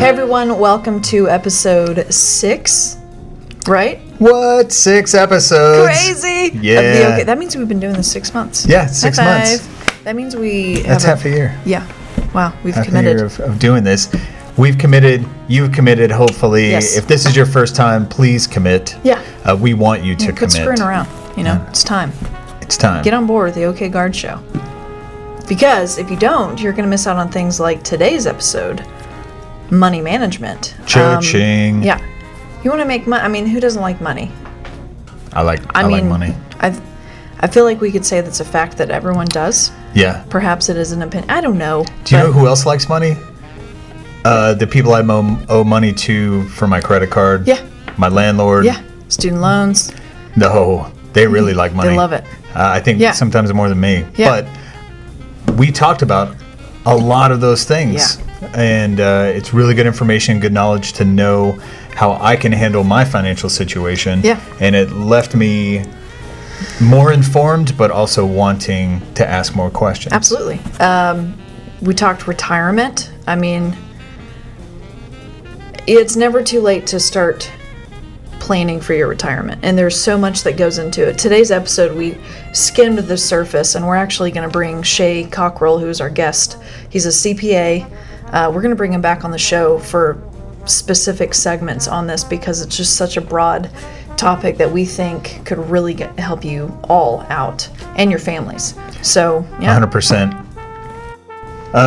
everyone, welcome to episode 6, right? What? 6 episodes? Crazy! Yeah. That means we've been doing this 6 months. Yeah, 6 months. That means we That's half a year. Yeah. Wow, we've half committed. a year of doing this. We've committed. You've committed, hopefully. Yes. If this is your first time, please commit. Yeah. We want you to commit. Quit screwing around. It's time. It's time. Get on board with the OK Guard Show. Because if you don't, you're going to miss out on things like today's episode, money management. Cha-ching. Yeah. You want to make money. I mean, who doesn't like money? I like money. I feel like we could say that's a fact that everyone does. Yeah. Perhaps it is an opinion. I don't know. Do you know who else likes money? The people I owe money to for my credit card. Yeah. My landlord. Yeah. Student loans. No, they really like money. They love it. I think sometimes more than me. Yeah. But we talked about a lot of those things. Yeah. And it's really good information, good knowledge to know how I can handle my financial situation. Yeah. And it left me more informed, but also wanting to ask more questions. Absolutely. We talked retirement. I mean, it's never too late to start planning for your retirement, and there's so much that goes into it. Today's episode, we skimmed the surface, and we're actually going to bring Shea Cockrell, who's our guest. He's a CPA. We're going to bring him back on the show for specific segments on this because it's just such a broad topic that we think could really help you all out and your families. So, yeah. 100%.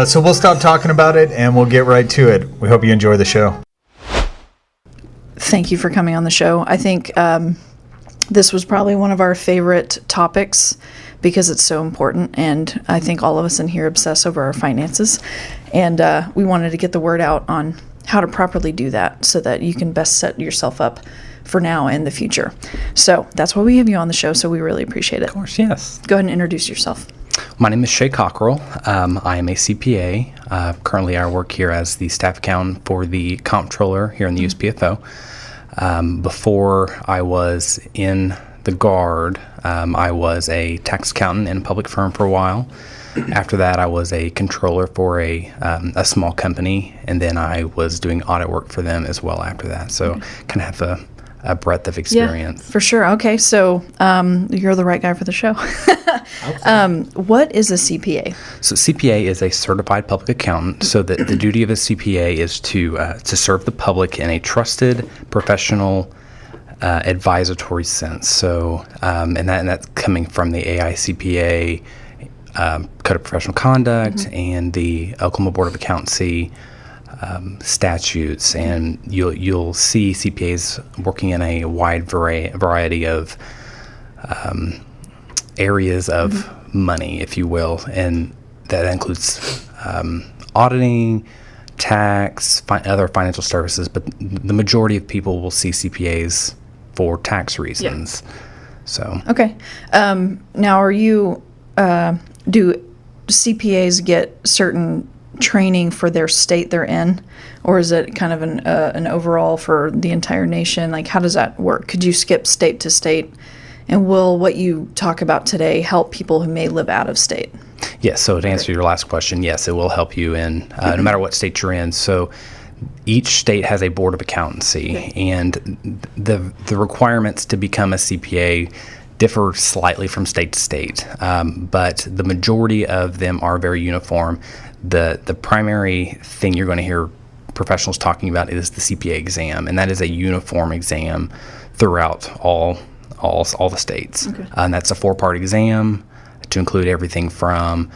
So we'll stop talking about it, and we'll get right to it. We hope you enjoy the show. Thank you for coming on the show. I think this was probably one of our favorite topics because it's so important, and I think all of us in here obsess over our finances, and we wanted to get the word out on how to properly do that so that you can best set yourself up for now and the future. So that's why we have you on the show, so we really appreciate it. Of course, yes. Go ahead and introduce yourself. My name is Shea Cockrell. I am a CPA. Currently, I work here as the staff accountant for the comptroller here in the USPFO. Before I was in the Guard, I was a tax accountant in a public firm for a while. After that, I was a controller for a small company, and then I was doing audit work for them as well after that. So kind of have a breadth of experience. Yeah, for sure. Okay, so you're the right guy for the show. What is a CPA? So CPA is a certified public accountant. So the duty of a CPA is to serve the public in a trusted, professional, advisory sense. So and that's coming from the AICPA Code of Professional Conduct and the Oklahoma Board of Accountancy statutes, and you'll see CPAs working in a wide variety of areas of money, if you will, and that includes auditing, tax, other financial services, but the majority of people will see CPAs for tax reasons. Yeah. So okay, now are you do CPAs get certain training for their state they're in, or is it kind of an overall for the entire nation? Like, how does that work? Could you skip state to state, and will what you talk about today help people who may live out of state? Yes, so to answer your last question, yes, it will help you in no matter what state you're in. So each state has a board of accountancy, and the requirements to become a CPA differ slightly from state to state, but the majority of them are very uniform. The primary thing you're going to hear professionals talking about is the CPA exam, and that is a uniform exam throughout all the states. Okay. And that's a 4-part exam to include everything from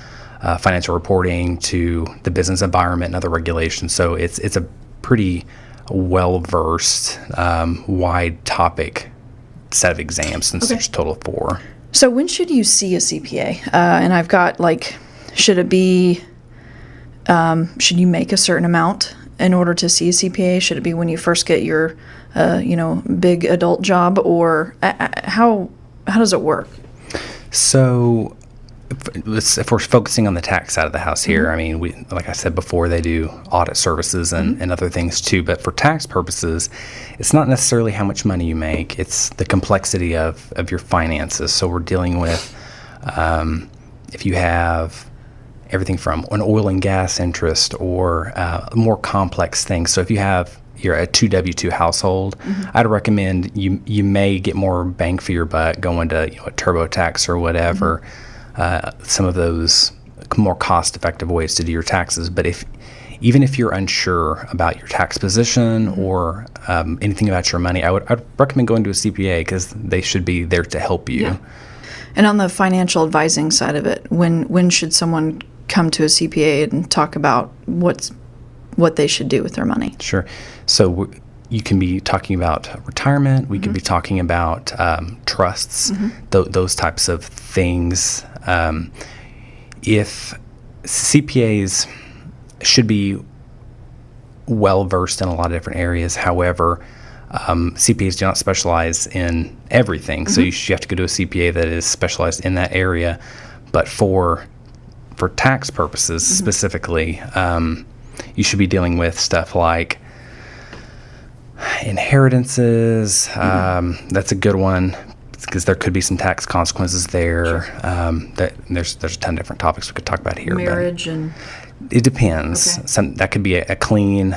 financial reporting to the business environment and other regulations. So it's a pretty well-versed, wide topic set of exams, since there's a total of 4. So when should you see a CPA? And I've got should it be, should you make a certain amount in order to see a CPA? Should it be when you first get your, big adult job, or how does it work? So if we're focusing on the tax side of the house here, I mean, like I said before, they do audit services and other things too. But for tax purposes, it's not necessarily how much money you make. It's the complexity of your finances. So we're dealing with if you have everything from an oil and gas interest or more complex things. So if you're a 2 W-2 household, I'd recommend you may get more bang for your buck going to a TurboTax or whatever, some of those more cost-effective ways to do your taxes. But even if you're unsure about your tax position or anything about your money, I'd recommend going to a CPA because they should be there to help you. Yeah. And on the financial advising side of it, when should someone come to a CPA and talk about what they should do with their money? Sure. So you can be talking about retirement. We could be talking about trusts, those types of things. If CPAs should be well versed in a lot of different areas. However, CPAs do not specialize in everything. So you have to go to a CPA that is specialized in that area. But for tax purposes specifically, you should be dealing with stuff like inheritances. That's a good one because there could be some tax consequences there. There's a ton of different topics we could talk about here. Marriage and... It depends. Okay. That could be a clean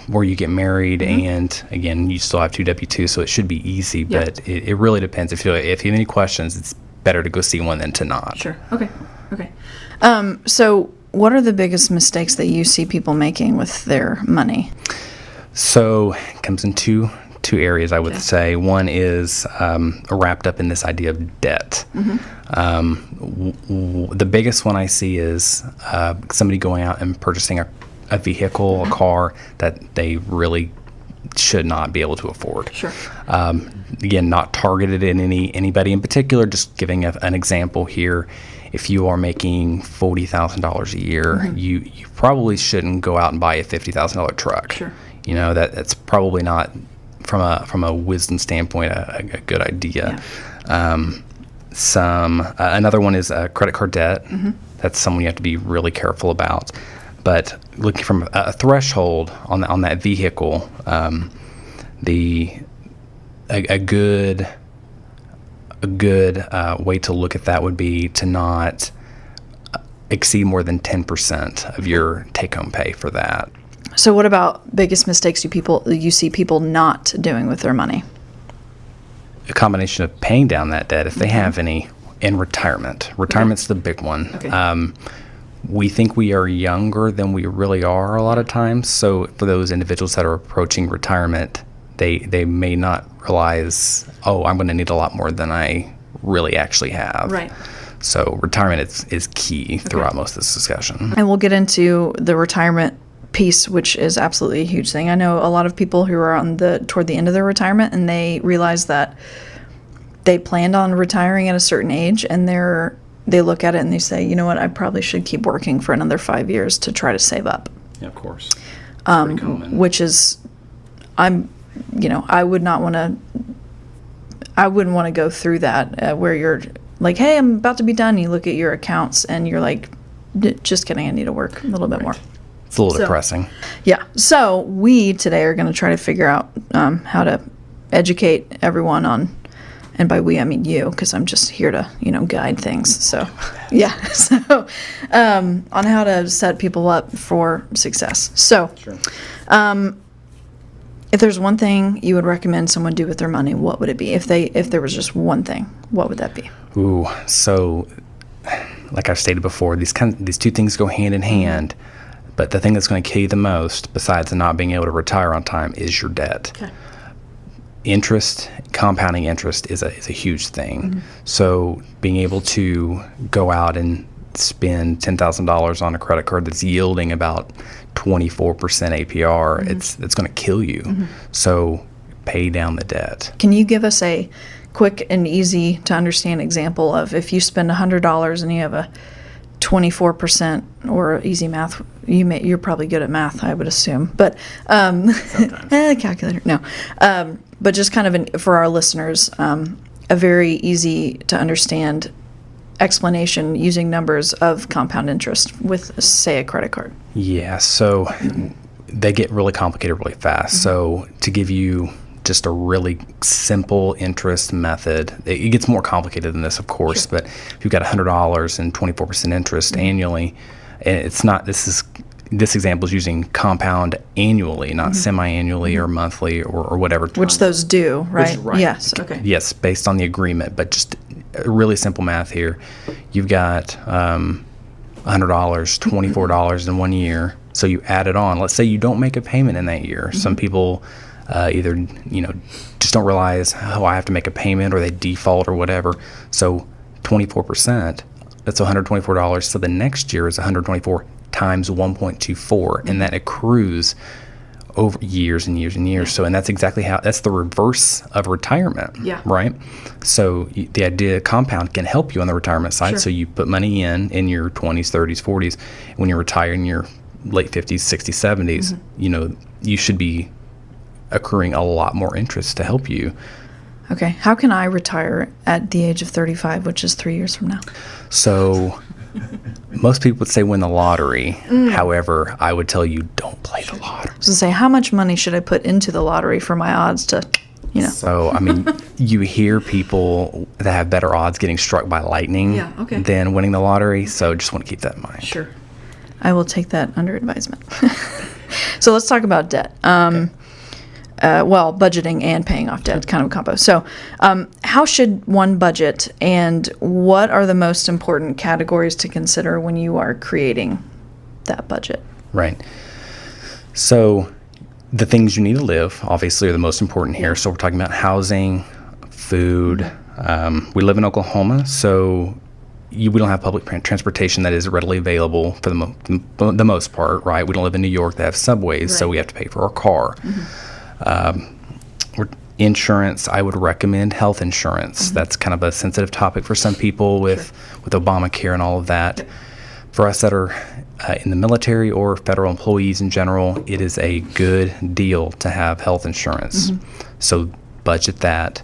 where you get married, and again, you still have 2 W-2, so it should be easy. Yeah. But it really depends. If you have any questions, it's better to go see one than to not. Sure. Okay. So what are the biggest mistakes that you see people making with their money? So it comes in two areas, I would say. One is wrapped up in this idea of debt. The biggest one I see is somebody going out and purchasing a vehicle, a car that they really should not be able to afford. Sure. Again, not targeted at anybody in particular, just giving an example here. If you are making $40,000 a year, you probably shouldn't go out and buy a $50,000 truck. Sure. That's probably not from a wisdom standpoint a good idea. Yeah. Another one is credit card debt. That's someone you have to be really careful about. But looking from a threshold on that vehicle, a good way to look at that would be to not exceed more than 10% of your take-home pay for that. So what about biggest mistakes you see people not doing with their money? A combination of paying down that debt if they have any, and retirement. Retirement's the big one. Okay. We think we are younger than we really are a lot of times. So for those individuals that are approaching retirement, they may not realize, I'm going to need a lot more than I really actually have. Right. So retirement is key throughout most of this discussion. And we'll get into the retirement piece, which is absolutely a huge thing. I know a lot of people who are toward the end of their retirement, and they realize that they planned on retiring at a certain age, and they look at it and they say, you know what, I probably should keep working for another 5 years to try to save up. Yeah, of course. Pretty common. Which is, I wouldn't want to go through that where you're like, hey, I'm about to be done. You look at your accounts and you're like, just kidding, I need to work a little bit more. It's a little depressing. Yeah. So we today are going to try to figure out how to educate everyone on, and by we I mean you, because I'm just here to guide things. So on how to set people up for success. So if there's one thing you would recommend someone do with their money, what would it be? If there was just one thing, what would that be? Ooh, so like I've stated before, these two things go hand in hand. But the thing that's going to kill you the most, besides not being able to retire on time, is your debt. Okay. Interest, compounding interest is a huge thing. So being able to go out and spend $10,000 on a credit card that's yielding about 24% APR, it's going to kill you. So pay down the debt. Can you give us a quick and easy to understand example of if you spend $100 and you have a 24% or easy math? You're probably good at math, I would assume, but calculator, no. But just kind of for our listeners, a very easy to understand explanation using numbers of compound interest with, say, a credit card. Yeah, so they get really complicated really fast. So to give you just a really simple interest method. It gets more complicated than this, of course, but if you've got $100 and 24% interest annually, and it's not, this example is using compound annually, not semi-annually or monthly or whatever. Which those do, right? right. Yes. Okay. Yes, based on the agreement, but just really simple math here. You've got $100, $24 in 1 year. So you add it on. Let's say you don't make a payment in that year. Some people either, just don't realize, I have to make a payment, or they default or whatever. So 24%, that's $124. So the next year is 124 times 1.24, and that accrues over years and years and years. So, and that's exactly that's the reverse of retirement, right? So the idea compound can help you on the retirement side. So you put money in your 20s, 30s, 40s. When you retire in your late 50s, 60s, 70s, you should be accruing a lot more interest to help you. Okay. How can I retire at the age of 35, which is 3 years from now? So most people would say win the lottery. However, I would tell you don't play the lottery. So say, how much money should I put into the lottery for my odds to, So, I mean, you hear people that have better odds getting struck by lightning than winning the lottery. So just want to keep that in mind. Sure. I will take that under advisement. So let's talk about debt. Budgeting and paying off debt, kind of a combo. So how should one budget, and what are the most important categories to consider when you are creating that budget? Right. So the things you need to live, obviously, are the most important here. So we're talking about housing, food. We live in Oklahoma, so we don't have public transportation that is readily available for the most part, right? We don't live in New York that have subways, so we have to pay for our car. Insurance, I would recommend health insurance. That's kind of a sensitive topic for some people with Obamacare and all of that. For us that are in the military or federal employees in general, it is a good deal to have health insurance. So budget that.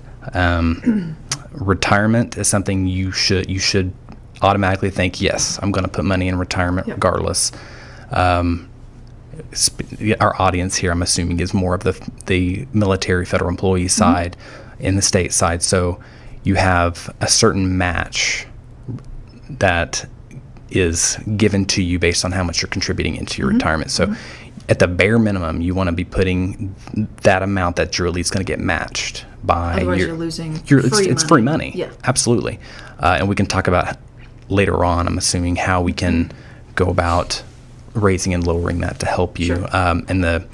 Retirement is something you should automatically think, yes, I'm going to put money in retirement regardless. Our audience here, I'm assuming, is more of the military federal employee side in the state side. So you have a certain match that is given to you based on how much you're contributing into your retirement. So at the bare minimum, you want to be putting that amount that you're at least going to get matched by. Otherwise, you're losing it's free money. Yeah. Absolutely. And we can talk about later on, I'm assuming, how we can go about raising and lowering that to help you. And the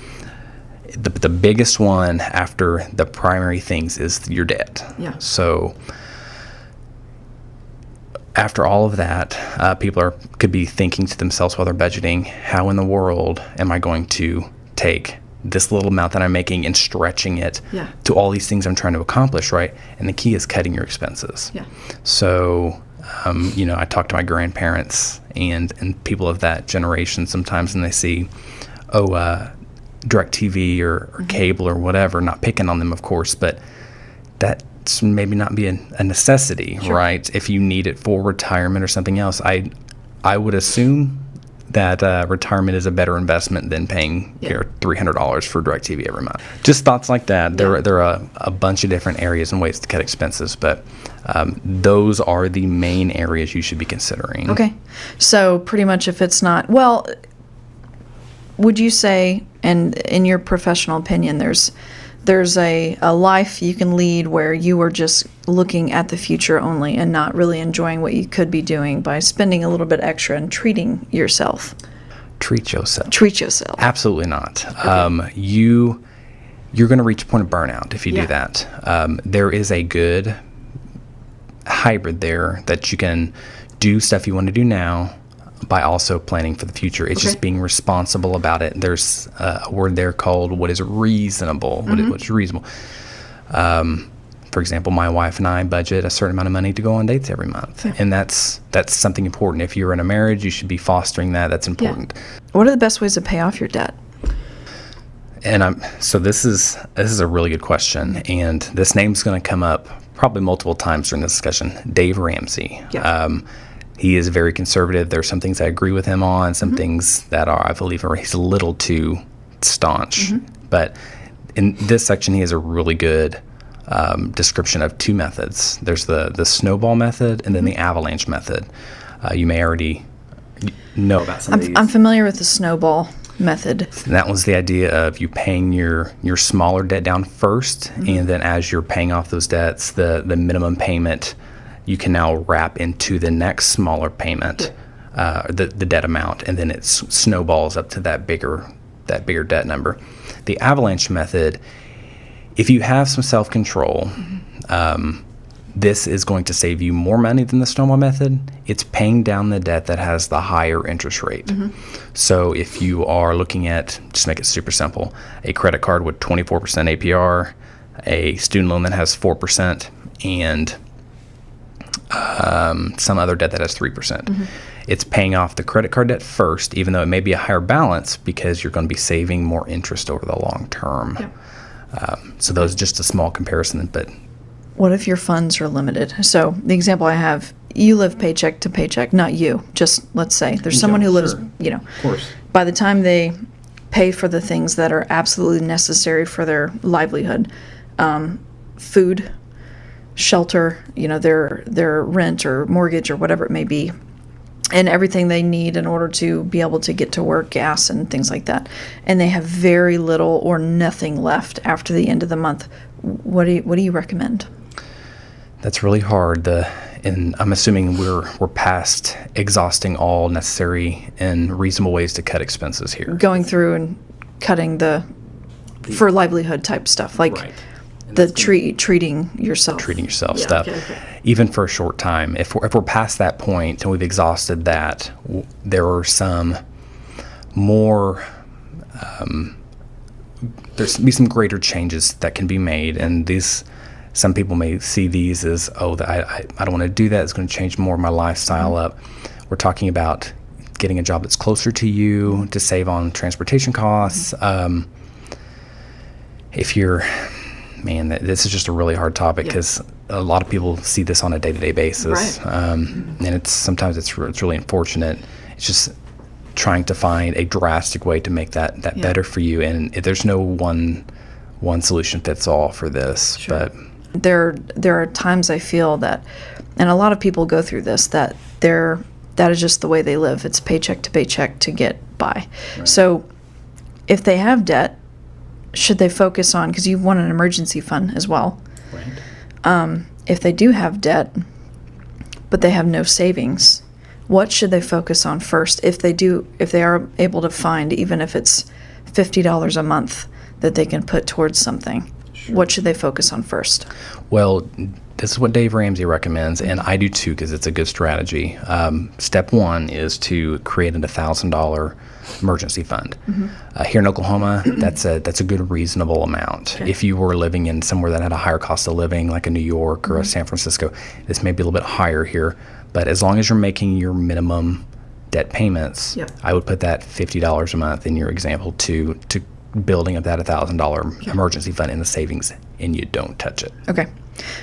biggest one after the primary things is your debt. So after all of that, people could be thinking to themselves while they're budgeting, how in the world am I going to take this little amount that I'm making and stretching it to all these things I'm trying to accomplish, right? And the key is cutting your expenses. So I talk to my grandparents and people of that generation sometimes, and they see, DirecTV or cable or whatever, not picking on them, of course, but that's maybe not be a necessity, right? If you need it for retirement or something else, I would assume that retirement is a better investment than paying your $300 for DirecTV every month. Just thoughts like that. There are a bunch of different areas and ways to cut expenses, but those are the main areas you should be considering. Okay. So pretty much if it's not, would you say, and in your professional opinion, there's a life you can lead where you are just looking at the future only and not really enjoying what you could be doing by spending a little bit extra and treating yourself? Treat yourself. Treat yourself. Absolutely not. Okay. You're going to reach a point of burnout if you do that. There is a good hybrid there that you can do stuff you want to do now by also planning for the future. It's just being responsible about it. There's a word there called what is reasonable. What's reasonable. For example, my wife and I budget a certain amount of money to go on dates every month. And that's something important. If you're in a marriage, you should be fostering that. That's important. What are the best ways to pay off your debt? And so this is a really good question. And this name's going to come up probably multiple times during this discussion. Dave Ramsey. He is very conservative. There are some things I agree with him on, some things that I believe he's a little too staunch. But in this section, he has a really good description of two methods. There's the snowball method and then the avalanche method. You may already know about some of these. I'm familiar with the snowball method. And that was the idea of you paying your smaller debt down first, and then as you're paying off those debts, the minimum payment you can now wrap into the next smaller payment, the debt amount, and then it snowballs up to that bigger debt number. The avalanche method, if you have some self-control, this is going to save you more money than the snowball method. It's paying down the debt that has the higher interest rate. So if you are looking at, just make it super simple, a credit card with 24% APR, a student loan that has 4%, and some other debt that has 3%. It's paying off the credit card debt first, even though it may be a higher balance, because you're going to be saving more interest over the long term. So those are just a small comparison, but What if your funds are limited? So the example I have, you live paycheck to paycheck, not you. Just let's say there's someone who lives, Of course. by the time they pay for the things that are absolutely necessary for their livelihood, food, shelter, their rent or mortgage or whatever it may be, and everything they need in order to be able to get to work, gas and things like that. And they have very little or nothing left after the end of the month. What do you recommend? that's really hard. And I'm assuming we're past exhausting all necessary and reasonable ways to cut expenses here. Going through and cutting for livelihood type stuff, like Right. the treating yourself. Treating yourself Yeah, stuff, okay. even for a short time. If we're past that point and we've exhausted that, there are some more. There's be some greater changes that can be made, and these. Some people may see these as, I don't want to do that. It's going to change more of my lifestyle up. We're talking about getting a job that's closer to you to save on transportation costs. If you're, this is just a really hard topic because a lot of people see this on a day-to-day basis. Right. And sometimes it's really unfortunate. It's just trying to find a drastic way to make that better for you. And there's no one solution fits all for this, but There are times I feel that, and a lot of people go through this, that is just the way they live. It's paycheck to paycheck to get by. Right. So if they have debt, should they focus on, because you want an emergency fund as well. right. If they do have debt, but they have no savings, what should they focus on first? If they are able to find, even if it's $50 a month that they can put towards something, what should they focus on first? Well, this is what Dave Ramsey recommends, and I do too because it's a good strategy. Step one is to create an $1,000 emergency fund. Here in Oklahoma, that's a good reasonable amount. Okay. If you were living in somewhere that had a higher cost of living, like a New York or a San Francisco, this may be a little bit higher here. But as long as you're making your minimum debt payments, I would put that $50 a month in your example to building up that $1,000 emergency fund in the savings, and you don't touch it. Okay.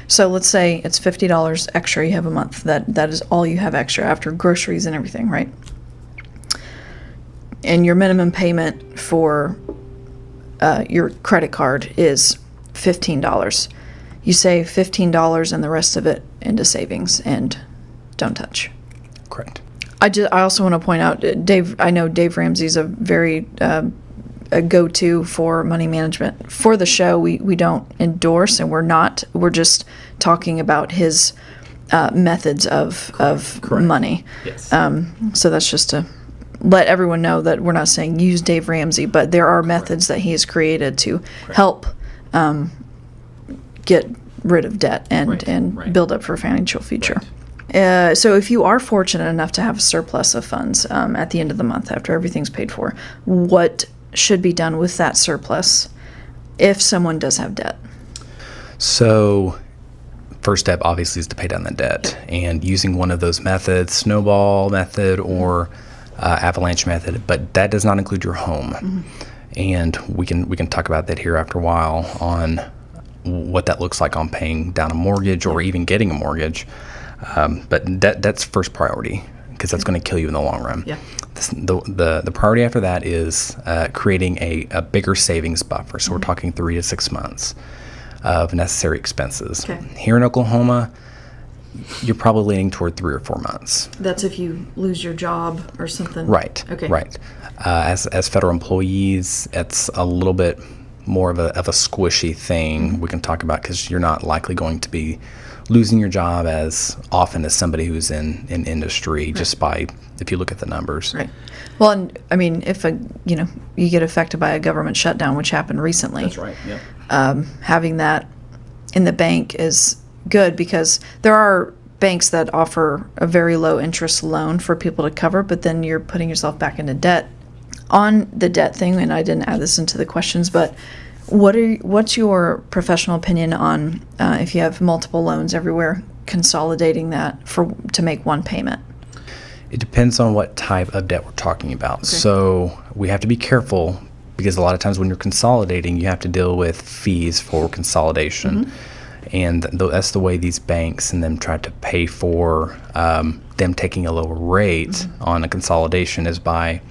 So let's say it's $50 extra you have a month. That is all you have extra after groceries and everything, right? And your minimum payment for your credit card is $15. You save $15 and the rest of it into savings and don't touch. Correct. I also want to point out, I know Dave Ramsey's a very a go-to for money management. For the show, we don't endorse, and we're just talking about his methods of money. Yes. So that's just to let everyone know that we're not saying use Dave Ramsey, but there are methods that he has created to help get rid of debt and build up for a financial future. So if you are fortunate enough to have a surplus of funds at the end of the month after everything's paid for, what should be done with that surplus if someone does have debt? So first step obviously is to pay down the debt, and using one of those methods, snowball method or avalanche method, but that does not include your home. And we can talk about that here after a while on what that looks like on paying down a mortgage or even getting a mortgage. But that's first priority. because that's going to kill you in the long run. Yeah. The priority after that is creating a bigger savings buffer. So we're talking 3 to 6 months of necessary expenses. Okay. Here in Oklahoma, you're probably leaning toward 3 or 4 months. That's if you lose your job or something. Right. Okay. Right. As federal employees, it's a little bit more of a squishy thing we can talk about, because you're not likely going to be losing your job as often as somebody who's in industry, just by, if you look at the numbers. Right. Well, and I mean, if you get affected by a government shutdown, which happened recently. That's right. Yep. Having that in the bank is good, because there are banks that offer a very low interest loan for people to cover, but then you're putting yourself back into debt. On the debt thing, and I didn't add this into the questions, but what's your professional opinion on if you have multiple loans everywhere, consolidating that to make one payment? It depends on what type of debt we're talking about. Okay. So we have to be careful, because a lot of times when you're consolidating, you have to deal with fees for consolidation. And that's the way these banks and them try to pay for them taking a lower rate on a consolidation, is by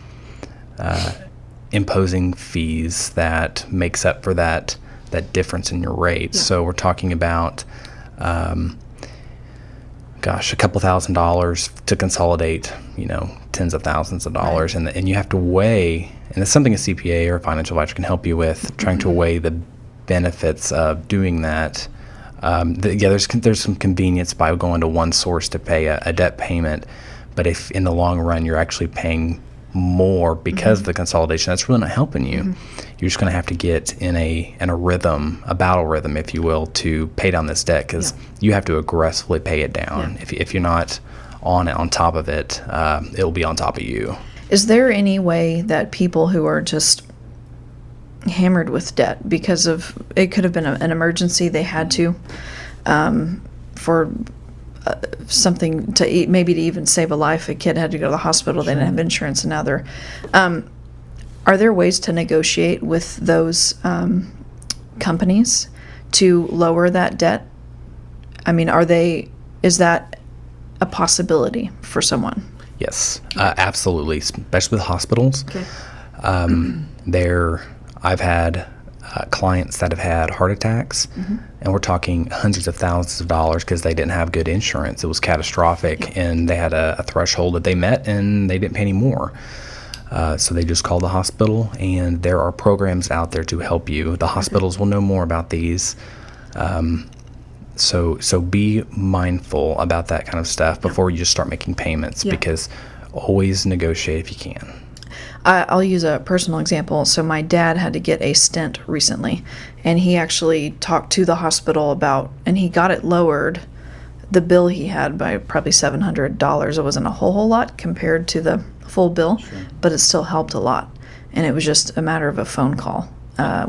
imposing fees that makes up for that difference in your rate. Yeah. So we're talking about, a couple $1,000s to consolidate, tens of thousands of dollars. Right. And you have to weigh, and it's something a CPA or a financial advisor can help you with, trying to weigh the benefits of doing that. There's some convenience by going to one source to pay a debt payment, but if in the long run you're actually paying more because of the consolidation, that's really not helping you. You're just going to have to get in a rhythm, a battle rhythm, if you will, to pay down this debt, because you have to aggressively pay it down. If you're not on top of it, it'll be on top of you. Is there any way that people who are just hammered with debt because of, it could have been an emergency, they had to, for something to eat, maybe to even save a life, a kid had to go to the hospital, they didn't have insurance, and now they're, are there ways to negotiate with those companies to lower that debt? I mean, is that a possibility for someone? Yes, absolutely, especially with hospitals. Okay. I've had clients that have had heart attacks, and we're talking hundreds of thousands of dollars because they didn't have good insurance. It was catastrophic, and they had a threshold that they met, and they didn't pay any more. So they just called the hospital, and there are programs out there to help you. The hospitals will know more about these. So be mindful about that kind of stuff before you just start making payments, because always negotiate if you can. I'll use a personal example. So my dad had to get a stent recently, and he actually talked to the hospital about, and he got it lowered, the bill he had, by probably $700. It wasn't a whole lot compared to the full bill, but it still helped a lot. And it was just a matter of a phone call,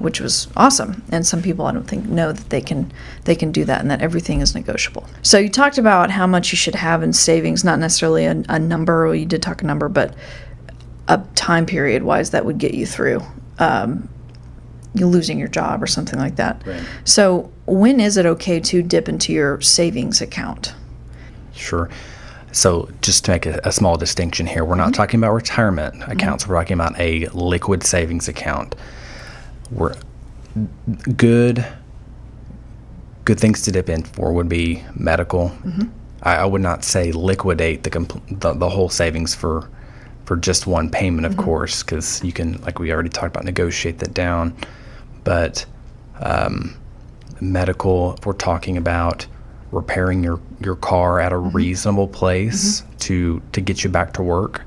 which was awesome. And some people, I don't think, know that they can do that, and that everything is negotiable. So you talked about how much you should have in savings, not necessarily a number, or you did talk a number, but a time period wise that would get you through you losing your job or something like that. Right. So when is it okay to dip into your savings account? Sure. So just to make a small distinction here, we're not talking about retirement accounts. We're talking about a liquid savings account. We're good things to dip in for would be medical. I would not say liquidate the whole savings for just one payment, of course, because you can, like we already talked about, negotiate that down. But medical, if we're talking about repairing your car at a reasonable place to get you back to work,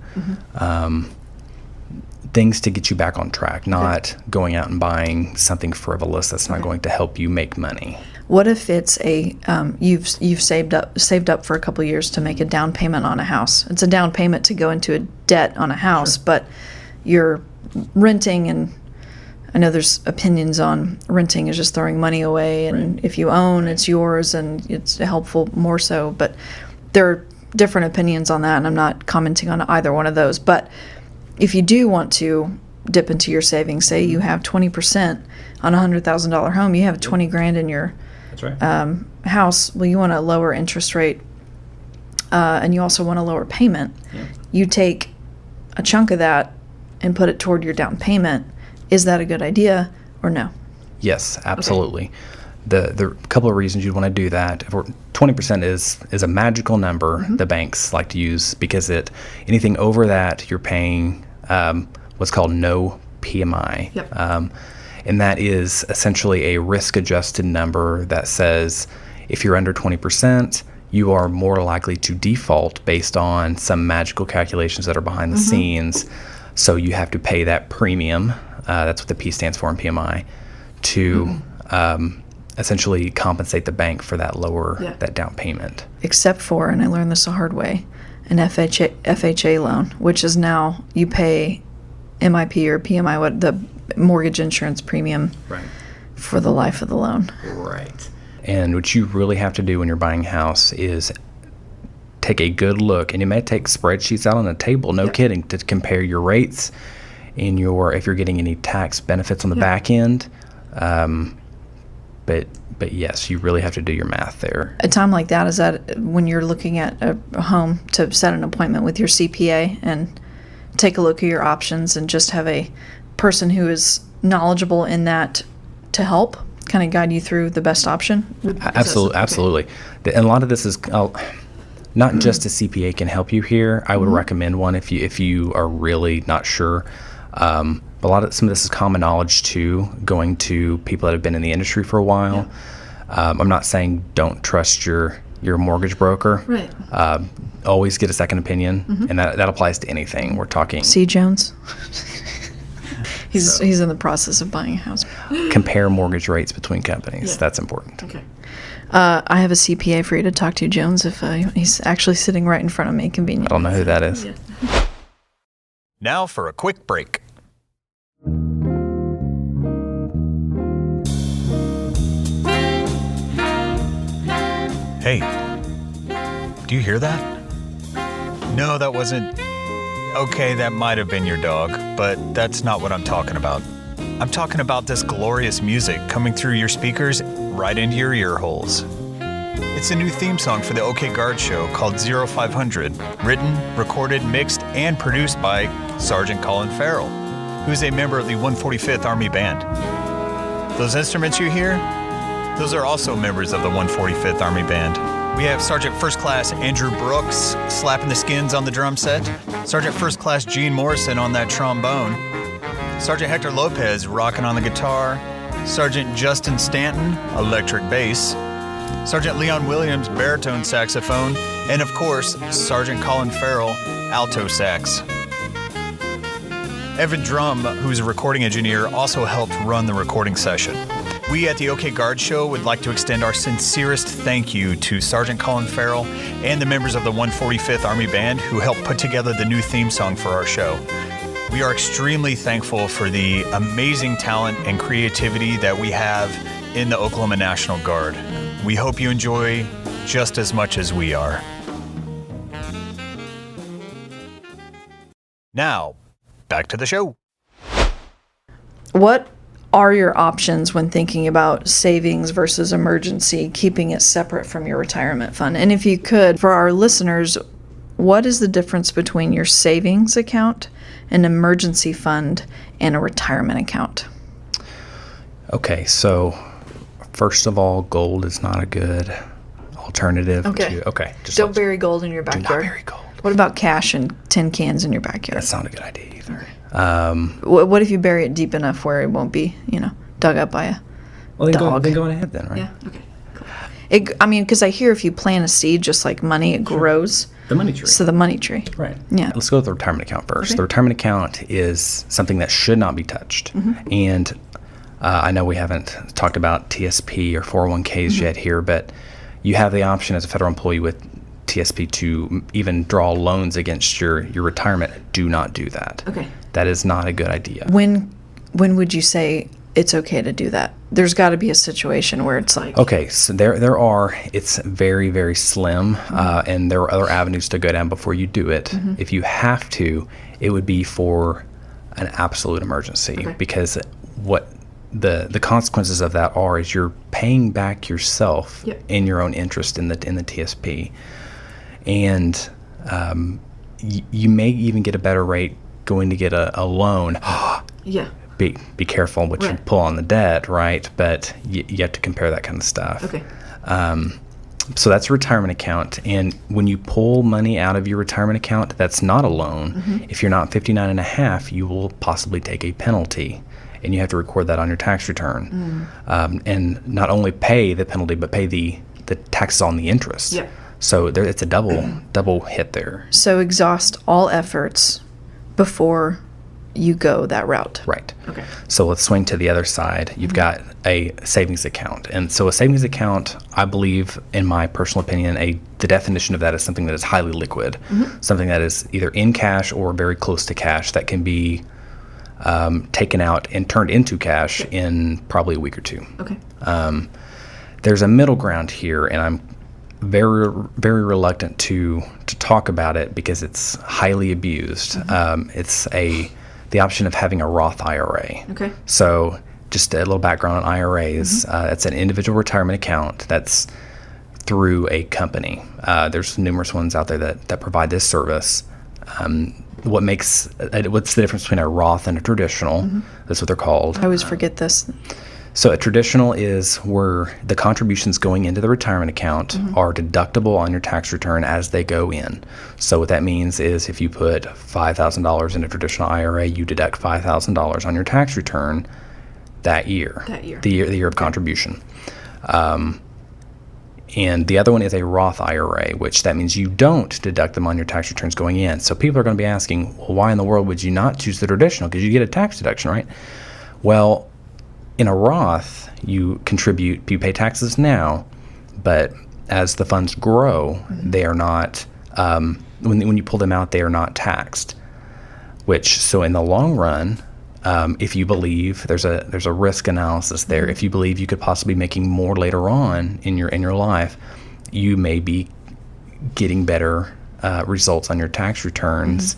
things to get you back on track, not going out and buying something frivolous that's not going to help you make money. What if it's a you've saved up for a couple of years to make a down payment on a house? It's a down payment to go into a debt on a house, but you're renting, and I know there's opinions on renting is just throwing money away, and if you own, it's yours, and it's helpful more so. But there are different opinions on that, and I'm not commenting on either one of those. But if you do want to dip into your savings, say you have 20% on a $100,000 home, you have $20,000 in your That's right. house. Well, you want a lower interest rate and you also want a lower payment, you take a chunk of that and put it toward your down payment. Is that a good idea or no? Yes, absolutely. The couple of reasons you'd want to do that. 20% is a magical number the banks like to use, because anything over that you're paying what's called no PMI. And that is essentially a risk-adjusted number that says if you're under 20%, you are more likely to default based on some magical calculations that are behind the scenes. So you have to pay that premium, that's what the P stands for in PMI, to essentially compensate the bank for that that down payment. Except for, and I learned this the hard way, an FHA loan, which is now you pay MIP or PMI, what the mortgage insurance premium for the life of the loan. Right. And what you really have to do when you're buying a house is take a good look, and you may take spreadsheets out on the table, no kidding, to compare your rates and if you're getting any tax benefits on the back end. But yes, you really have to do your math there. A time like that, is that when you're looking at a home to set an appointment with your CPA and take a look at your options and just have a person who is knowledgeable in that to help kind of guide you through the best option? Absolutely. And a lot of this is not just a CPA can help you here. I would recommend one if you are really not sure. Some of this is common knowledge too, going to people that have been in the industry for a while. I'm not saying don't trust your mortgage broker. Right. Always get a second opinion, and that applies to anything. We're talking C. Jones. He's in the process of buying a house. Compare mortgage rates between companies. That's important. Okay. I have a CPA for you to talk to, Jones, if he's actually sitting right in front of me, convenient. I don't know who that is. Now for a quick break. Hey, do you hear that? No, that wasn't... Okay, that might have been your dog, but that's not what I'm talking about. I'm talking about this glorious music coming through your speakers right into your ear holes. It's a new theme song for the OK Guard show called 0500, written, recorded, mixed, and produced by Sergeant Colin Farrell, who's a member of the 145th Army Band. Those instruments you hear, those are also members of the 145th Army Band. We have Sergeant First Class Andrew Brooks slapping the skins on the drum set, Sergeant First Class Gene Morrison on that trombone, Sergeant Hector Lopez rocking on the guitar, Sergeant Justin Stanton, electric bass, Sergeant Leon Williams, baritone saxophone, and of course, Sergeant Colin Farrell, alto sax. Evan Drum, who's a recording engineer, also helped run the recording session. We at the OK Guard Show would like to extend our sincerest thank you to Sergeant Colin Farrell and the members of the 145th Army Band who helped put together the new theme song for our show. We are extremely thankful for the amazing talent and creativity that we have in the Oklahoma National Guard. We hope you enjoy just as much as we are. Now, back to the show. What are your options when thinking about savings versus emergency, keeping it separate from your retirement fund? And if you could, for our listeners, what is the difference between your savings account, an emergency fund, and a retirement account? Okay, so first of all, gold is not a good alternative. Don't bury gold in your backyard. Do not bury gold. What about cash and tin cans in your backyard? That's not a good idea either. What if you bury it deep enough where it won't be, dug up by a dog? Then go ahead then, right? Yeah. Okay. Cool. Because I hear if you plant a seed, just like money, it grows. The money tree. So the money tree. Right. Yeah. Let's go with the retirement account first. Okay. The retirement account is something that should not be touched. And I know we haven't talked about TSP or 401ks yet here, but you have the option as a federal employee with TSP to even draw loans against your retirement. Do not do that. Okay. That is not a good idea. When would you say it's okay to do that? There's got to be a situation where it's like... Okay, so there are. It's very, very slim, and there are other avenues to go down before you do it. If you have to, it would be for an absolute emergency, because what the consequences of that is you're paying back yourself in your own interest in the TSP. And you may even get a better rate going to get a loan. Yeah. Be careful what you pull on the debt, right? But you have to compare that kind of stuff. Okay. So that's a retirement account. And when you pull money out of your retirement account, that's not a loan. If you're not 59 and a half, you will possibly take a penalty. And you have to record that on your tax return. And not only pay the penalty, but pay the taxes on the interest. Yep. So it's a double hit there. So exhaust all efforts before you go that route. Right. Okay. So let's swing to the other side. You've got a savings account. And so a savings account, I believe, in my personal opinion, the definition of that is something that is highly liquid, something that is either in cash or very close to cash that can be taken out and turned into cash in probably a week or two. Okay. There's a middle ground here, and I'm very, very reluctant to talk about it because it's highly abused. It's the option of having a Roth IRA. Okay. So just a little background on IRAs. It's an individual retirement account that's through a company. There's numerous ones out there that provide this service. What's the difference between a Roth and a traditional? That's what they're called. I always forget this. So a traditional is where the contributions going into the retirement account are deductible on your tax return as they go in. So what that means is if you put $5,000 in a traditional IRA, you deduct $5,000 on your tax return that year. The year of contribution. And the other one is a Roth IRA, which that means you don't deduct them on your tax returns going in. So people are going to be asking, well, why in the world would you not choose the traditional? Because you get a tax deduction, right? Well, in a Roth, you pay taxes now, but as the funds grow, they are not, when you pull them out, they are not taxed. So in the long run, if you believe there's a risk analysis there, if you believe you could possibly be making more later on in your life, you may be getting better results on your tax returns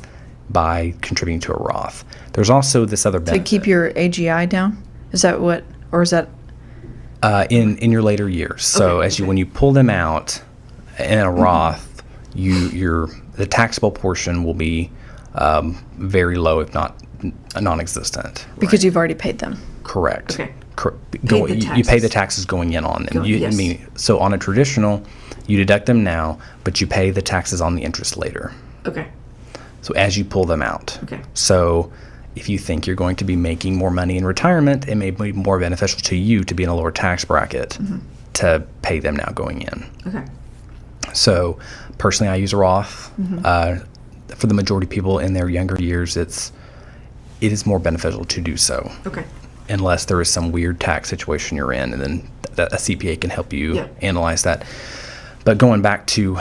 by contributing to a Roth. There's also this other benefit. To keep your AGI down? Is that what, or is that? In your later years. So when you pull them out in a Roth, the taxable portion will be very low, if not non-existent. Because you've already paid them. Correct. Okay. You pay the taxes going in on them. So on a traditional, you deduct them now, but you pay the taxes on the interest later. Okay. So as you pull them out. Okay. So if you think you're going to be making more money in retirement, it may be more beneficial to you to be in a lower tax bracket to pay them now going in. Okay. So personally, I use a Roth. For the majority of people in their younger years, it is more beneficial to do so. Okay. Unless there is some weird tax situation you're in, and then a CPA can help you analyze that. But going back to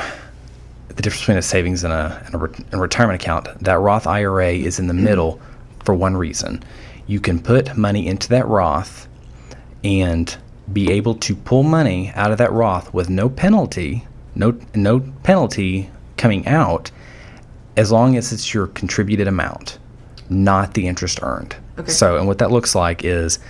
the difference between a savings and a retirement account, that Roth IRA is in the middle for one reason. You can put money into that Roth and be able to pull money out of that Roth with no penalty coming out, as long as it's your contributed amount, not the interest earned. Okay. So, and what that looks like is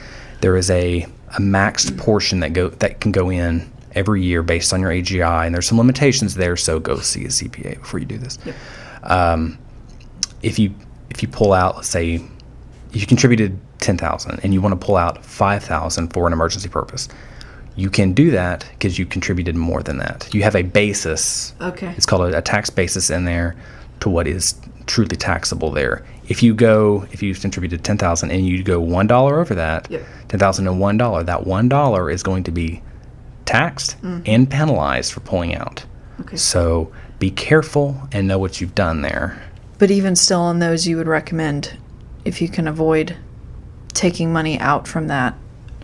there is a maxed portion that can go in every year based on your AGI, and there's some limitations there. So go see a CPA before you do this. Yep. If you pull out, let's say, if you contributed $10,000 and you want to pull out $5,000 for an emergency purpose, you can do that because you contributed more than that. You have a basis. Okay. It's called a tax basis in there to what is truly taxable there. If you contributed $10,000 and you go $1 over that, $10,000 and $1, that $1 is going to be taxed and penalized for pulling out. Okay. So be careful and know what you've done there. But even still on those, you would recommend, if you can avoid taking money out from that.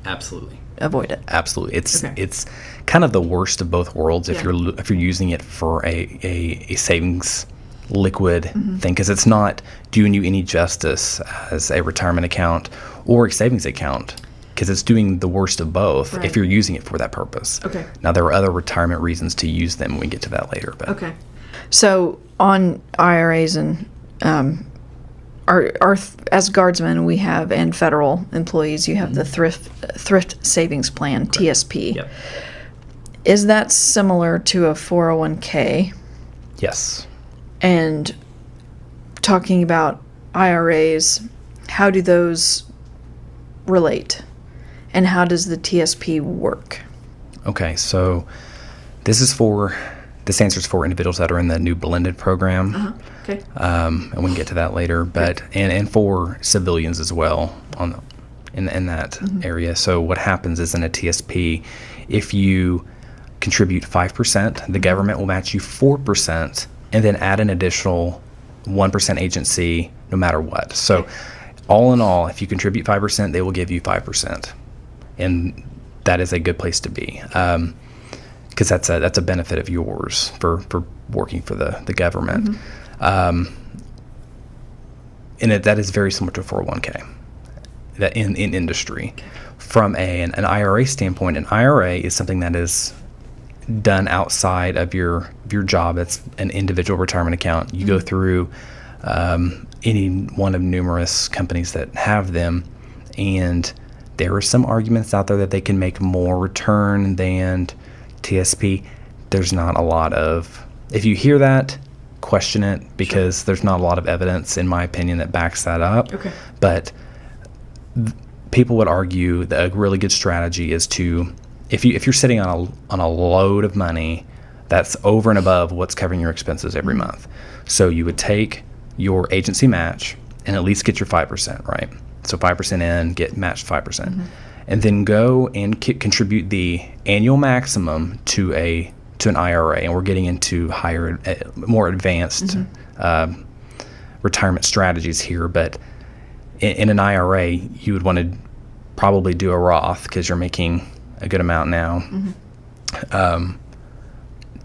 Absolutely. Avoid it. Absolutely. It's kind of the worst of both worlds if you're using it for a savings liquid thing, because it's not doing you any justice as a retirement account or a savings account, because it's doing the worst of both if you're using it for that purpose. Okay. Now, there are other retirement reasons to use them when we get to that later. But. Okay. So on IRAs and as guardsmen, we have, and federal employees, you have the Thrift Savings Plan, TSP. Yep. Is that similar to a 401k? Yes. And talking about IRAs, how do those relate? And how does the TSP work? Okay, so this answers for individuals that are in the new blended program. Okay. And we can get to that later, but and for civilians as well in that area. So what happens is in a TSP, if you contribute 5%, the government will match you 4% and then add an additional 1% agency no matter what. So all in all, if you contribute 5%, they will give you 5%. And that is a good place to be, because that's a benefit of yours for working for the government. And that is very similar to a 401k that in industry. From an IRA standpoint, an IRA is something that is done outside of your job. It's an individual retirement account. You go through any one of numerous companies that have them, and there are some arguments out there that they can make more return than TSP. There's not a lot of, if you hear that, question it, because there's not a lot of evidence, in my opinion, that backs that up. Okay. But people would argue that a really good strategy is to, if you're sitting on a load of money that's over and above what's covering your expenses every month. So you would take your agency match and at least get your 5%, right? So 5% in, get matched 5%. And then go and contribute the annual maximum to an IRA. And we're getting into higher, more advanced retirement strategies here. But in an IRA, you would want to probably do a Roth, because you're making a good amount now,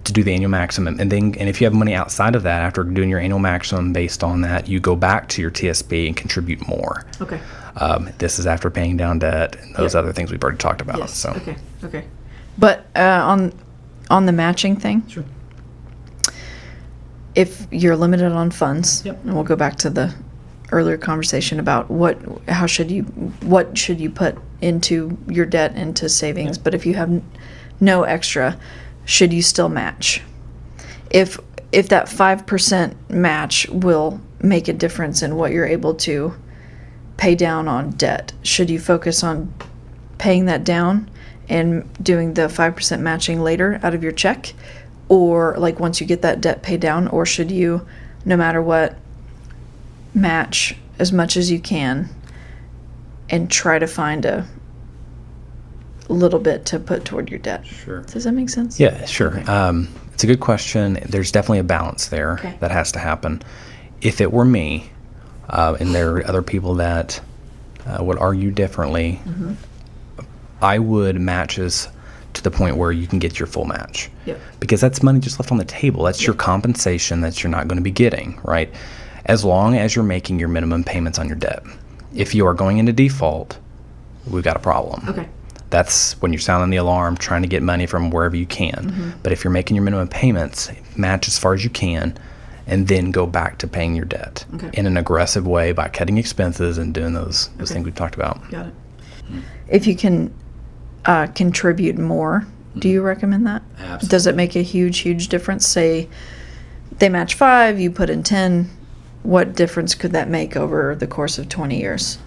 to do the annual maximum. And if you have money outside of that, after doing your annual maximum based on that, you go back to your TSP and contribute more. Okay. This is after paying down debt and those other things we've already talked about. Yes. So. Okay. But on the matching thing, Sure. if you're limited on funds, Yep. and we'll go back to the earlier conversation about what should you put into your debt, into savings. But if you have no extra, should you still match? If that 5% match will make a difference in what you're able to pay down on debt, should you focus on paying that down and doing the 5% matching later out of your check, or like once you get that debt paid down? Or should you, no matter what, match as much as you can and try to find a little bit to put toward your debt? Sure. Does that make sense? Yeah, sure. Okay. It's a good question. There's definitely a balance there that has to happen. If it were me, and there are other people that would argue differently, I would matches to the point where you can get your full match. Yep. Because that's money just left on the table. That's your compensation that you're not going to be getting, right? As long as you're making your minimum payments on your debt. If you are going into default, we've got a problem. Okay. That's when you're sounding the alarm, trying to get money from wherever you can. But if you're making your minimum payments, match as far as you can, and then go back to paying your debt in an aggressive way by cutting expenses and doing those things we've talked about. Got it. If you can contribute more, do you recommend that? Absolutely. Does it make a huge difference? Say they match 5, you put in 10. What difference could that make over the course of 20 years?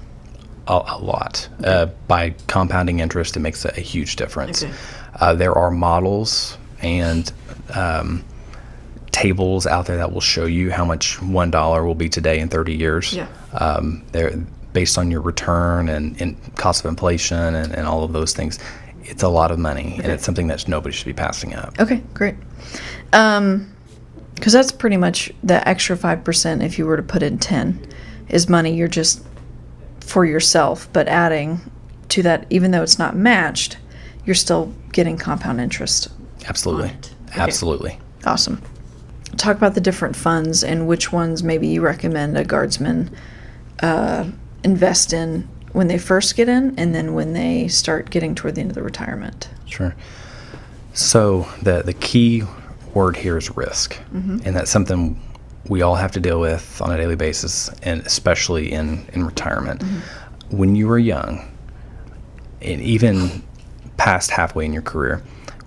A lot. By compounding interest, it makes a huge difference. Okay. There are models and tables out there that will show you how much $1 will be today in 30 years. Yeah. They're based on your return and cost of inflation and all of those things. It's a lot of money, and it's something that nobody should be passing up. Okay, great. Because that's pretty much the extra 5%. If you were to put in 10, is money you're just for yourself, but adding to that, even though it's not matched, you're still getting compound interest. Absolutely. Okay. Absolutely. Awesome. Talk about the different funds and which ones maybe you recommend a guardsman invest in when they first get in, and then when they start getting toward the end of the retirement. Sure. So the key word here is risk, and that's something we all have to deal with on a daily basis, and especially in retirement. When you were young, and even past halfway in your career,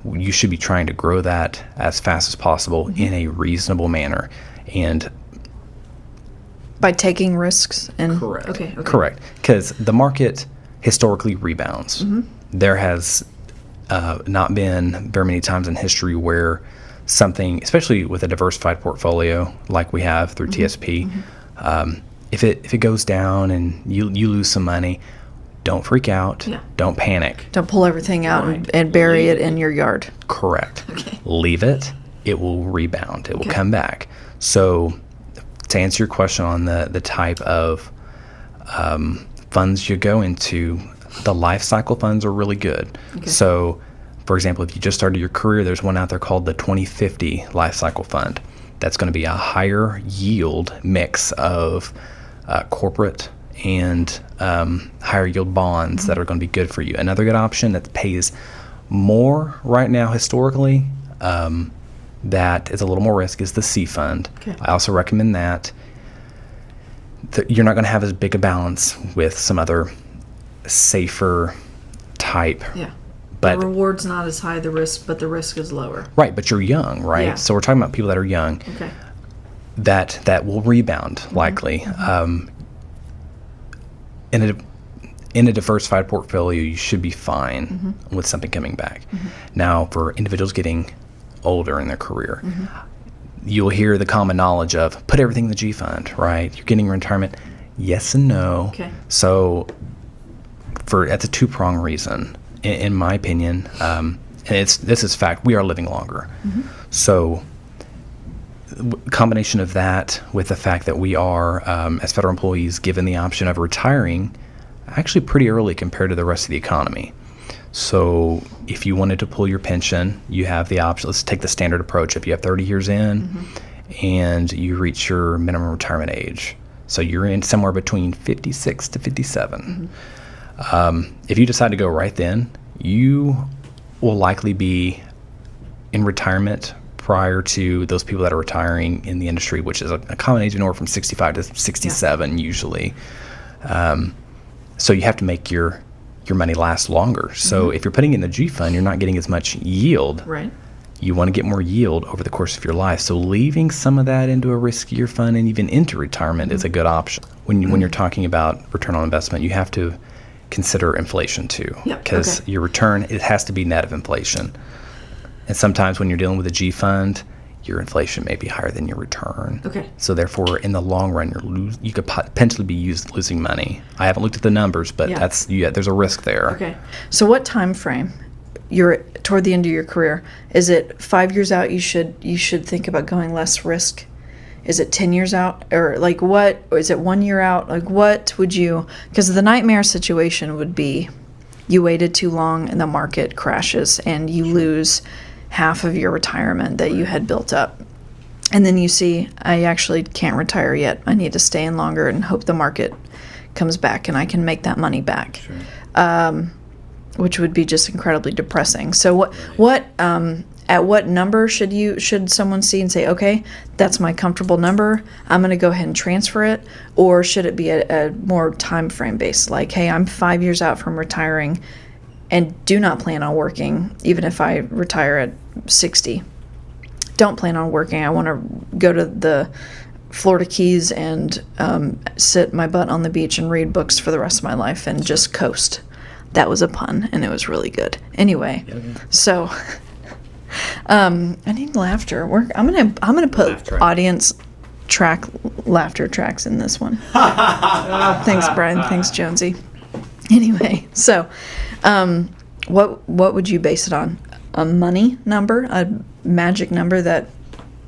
you should be trying to grow that as fast as possible in a reasonable manner. And by taking risks and correct. Okay. Correct. Because the market historically rebounds. There has not been very many times in history where something, especially with a diversified portfolio like we have through TSP, if it goes down and you lose some money, don't freak out. Yeah. Don't panic. Don't pull everything out and bury it in your yard. Correct. Okay. Leave it. It will rebound. It will come back. So to answer your question on the type of funds you go into, the life cycle funds are really good. So, for example, if you just started your career, there's one out there called the 2050 Life Cycle Fund. That's going to be a higher yield mix of corporate and higher yield bonds that are going to be good for you. Another good option that pays more right now historically, that is a little more risk, is the C fund. I also recommend that. You're not going to have as big a balance with some other safer type. But the reward's not as high, but the risk is lower. Right, but you're young, right? Yeah. So we're talking about people that are young. That will rebound likely. In a diversified portfolio, you should be fine with something coming back. Now, for individuals getting older in their career, you'll hear the common knowledge of put everything in the G fund, right? You're getting retirement. Yes and no. So that's a two-prong reason, in my opinion. And this is fact. We are living longer. So combination of that with the fact that we are, as federal employees, given the option of retiring actually pretty early compared to the rest of the economy. So if you wanted to pull your pension, you have the option. Let's take the standard approach. If you have 30 years in and you reach your minimum retirement age, so you're in somewhere between 56 to 57. If you decide to go right then, you will likely be in retirement prior to those people that are retiring in the industry, which is a common age of anywhere from 65 to 67 usually. So you have to make your money last longer. So if you're putting in the G fund, you're not getting as much yield. You want to get more yield over the course of your life. So leaving some of that into a riskier fund and even into retirement is a good option. When you're talking about return on investment, you have to consider inflation too, because your return, it has to be net of inflation. And sometimes when you're dealing with a G fund, your inflation may be higher than your return. So therefore, in the long run, you could potentially be losing money. I haven't looked at the numbers, but there's a risk there. So what time frame? You're toward the end of your career. Is it 5 years out? You should think about going less risk. Is it 10 years out, or like what? Or is it 1 year out? Like what would you? Because the nightmare situation would be, you waited too long and the market crashes and you lose half of your retirement that you had built up. And then you see, I actually can't retire yet. I need to stay in longer and hope the market comes back and I can make that money back. Which would be just incredibly depressing. So at what number should someone see and say, okay, that's my comfortable number, I'm going to go ahead and transfer it? Or should it be a more time frame based, like, hey, I'm 5 years out from retiring and do not plan on working, even if I retire at 60. Don't plan on working. I want to go to the Florida Keys and sit my butt on the beach and read books for the rest of my life and just coast. That was a pun, and it was really good. Anyway, so I need laughter. I'm gonna put audience track laughter tracks in this one. Thanks, Brian. Thanks, Jonesy. Anyway, so what would you base it on? A money number, a magic number that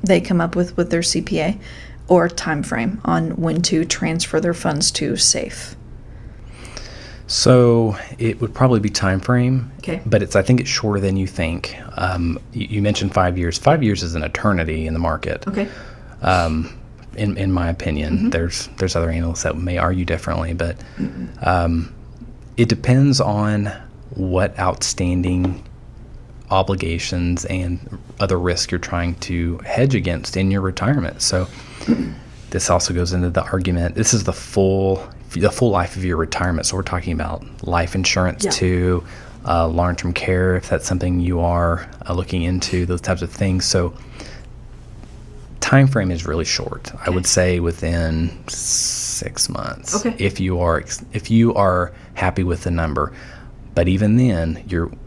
they come up with their CPA, or time frame on when to transfer their funds to safe? So it would probably be time frame, but I think it's shorter than you think. You mentioned 5 years. 5 years is an eternity in the market. In my opinion, there's other analysts that may argue differently, but it depends on what outstanding obligations and other risk you're trying to hedge against in your retirement. So this also goes into the argument. This is the full life of your retirement. So we're talking about life insurance too, long-term care, if that's something you are looking into, those types of things. So time frame is really short. I would say within 6 months. Okay. If you are happy with the number. But even then,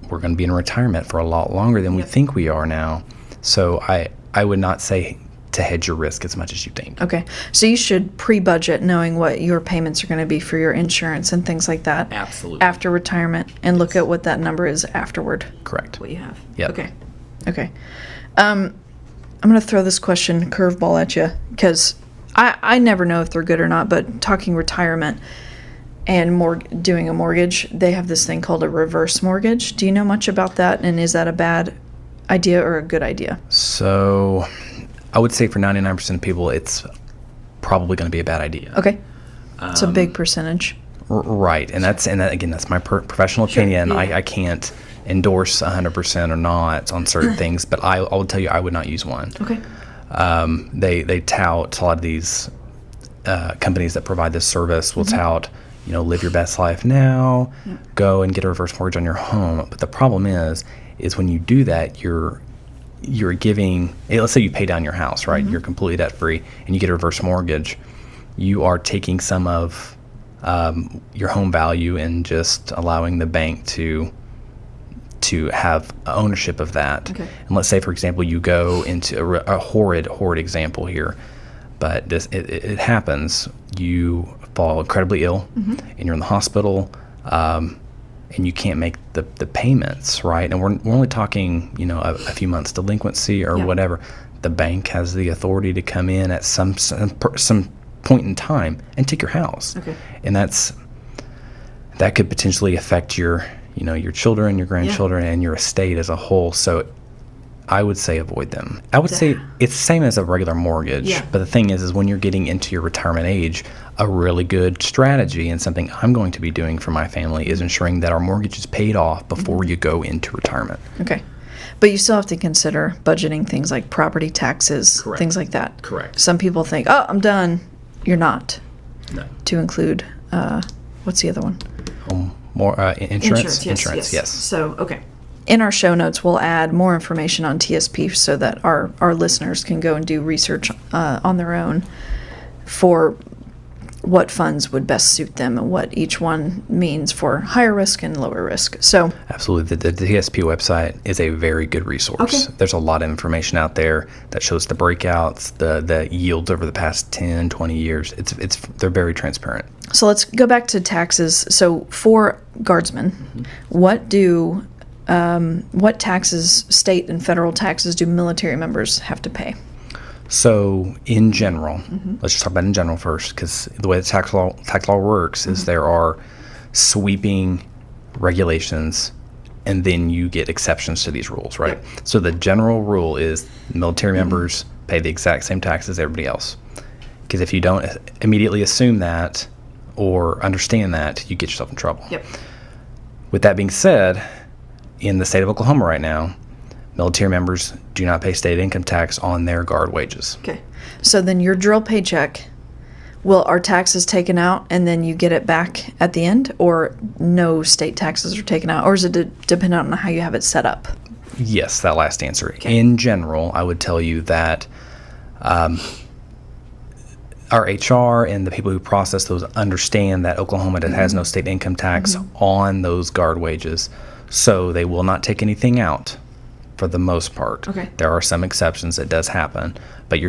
we're going to be in retirement for a lot longer than we think we are now. So I would not say to hedge your risk as much as you think. Okay. So you should pre-budget knowing what your payments are going to be for your insurance and things like that. Absolutely. After retirement, and look at what that number is afterward. Correct. What you have. Yep. Okay. I'm going to throw this question curveball at you because I never know if they're good or not, but talking retirement and doing a mortgage, they have this thing called a reverse mortgage. Do you know much about that, and is that a bad idea or a good idea? So I would say for 99% of people, it's probably going to be a bad idea. Okay. It's a big percentage. Right. And again, that's my professional opinion. Yeah. I can't endorse 100% or not on certain things, but I will tell you I would not use one. Okay. They tout, a lot of these companies that provide this service will tout, live your best life now, go and get a reverse mortgage on your home. But the problem is when you do that, you're giving, let's say you pay down your house, right? You're completely debt free and you get a reverse mortgage. You are taking some of your home value and just allowing the bank to have ownership of that. Okay. And let's say, for example, you go into a horrid example here, but it happens. You fall incredibly ill and you're in the hospital, and you can't make the payments, right? And we're only talking, a few months delinquency or whatever. The bank has the authority to come in at some point in time and take your house. Okay. And that could potentially affect your children, your grandchildren, and your estate as a whole. So I would say avoid them. I would say it's the same as a regular mortgage. Yeah. But the thing is when you're getting into your retirement age, a really good strategy and something I'm going to be doing for my family is ensuring that our mortgage is paid off before you go into retirement. Okay. But you still have to consider budgeting things like property taxes, Correct. Things like that. Correct. Some people think, oh, I'm done. You're not. No. To include, what's the other one? Insurance? Insurance, yes. So, okay. In our show notes, we'll add more information on TSP so that our listeners can go and do research on their own for what funds would best suit them and what each one means for higher risk and lower risk. So absolutely, the TSP website is a very good resource. Okay. There's a lot of information out there that shows the breakouts, the yields over the past 10, 20 years. They're very transparent. So let's go back to taxes. So for guardsmen, what taxes, state and federal taxes, do military members have to pay? So in general, let's just talk about in general first, because the way the tax law works is there are sweeping regulations, and then you get exceptions to these rules, right? Yep. So the general rule is military members pay the exact same tax as everybody else. Because if you don't immediately assume that or understand that, you get yourself in trouble. Yep. With that being said, in the state of Oklahoma right now, military members do not pay state income tax on their guard wages. Okay. So then your drill paycheck, are taxes taken out and then you get it back at the end, or no state taxes are taken out, or is it depend on how you have it set up? Yes, that last answer. Okay. In general, I would tell you that our HR and the people who process those understand that Oklahoma has no state income tax on those guard wages, so they will not take anything out. For the most part. Okay. There are some exceptions that does happen, but